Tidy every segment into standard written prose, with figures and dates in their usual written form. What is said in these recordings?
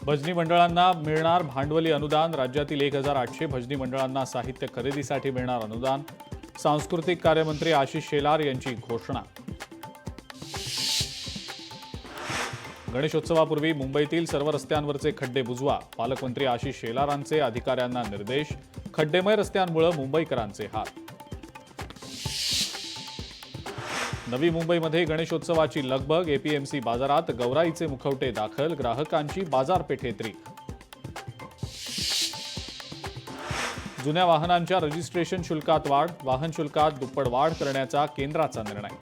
भजनी मंडळांना मिळणार भांडवली अनुदान। राज्यातील 1800 भजनी मंडळांना साहित्य खरेदीसाठी मिळणार अनुदान। सांस्कृतिक कार्यमंत्री आशिष शेलार यांची घोषणा। गणेशोत्सवापूर्वी मुंबईतील सर्व रस्त्यांवरचे खड्डे बुजवा। पालकमंत्री आशिष शेलारांचे अधिकाऱ्यांना निर्देश। खड्डेमय रस्त्यांमुळे मुंबईकरांचे हाल। नवी मुंबईमध्ये गणेशोत्सवाची लगबग। एपीएमसी बाजारात गौराईचे मुखवटे दाखल। ग्राहकांची बाजारपेठेत रीत। जुन्या वाहनांच्या रजिस्ट्रेशन शुल्कात वाढ। वाहन शुल्कात दुप्पट वाढ करण्याचा केंद्राचा निर्णय।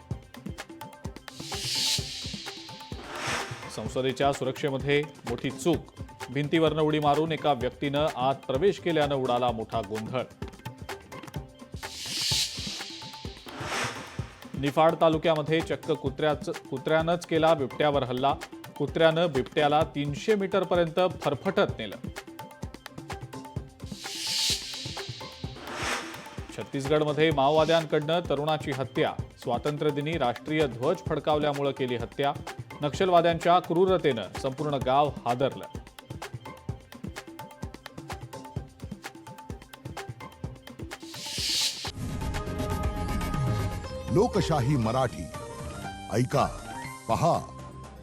संसदेच्या सुरक्षेमध्ये मोठी चूक। भिंतीवरनं उडी मारून एका व्यक्तीनं आत प्रवेश केल्यानं उडाला मोठा गोंधळ। निफाड तालुक्यामध्ये चक्क कुत्र्यानंच केला बिबट्यावर हल्ला। कुत्र्यानं बिबट्याला 300 मीटरपर्यंत फरफटत नेलं। छत्तीसगडमध्ये माओवाद्यांकडनं तरुणाची हत्या। स्वातंत्र्यदिनी राष्ट्रीय ध्वज फडकावल्यामुळे केली हत्या। नक्षलवाद्यांच्या क्रूरतेनं संपूर्ण गाव हादरलं। लोकशाही मराठी ऐका, पहा,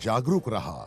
जागरूक रहा।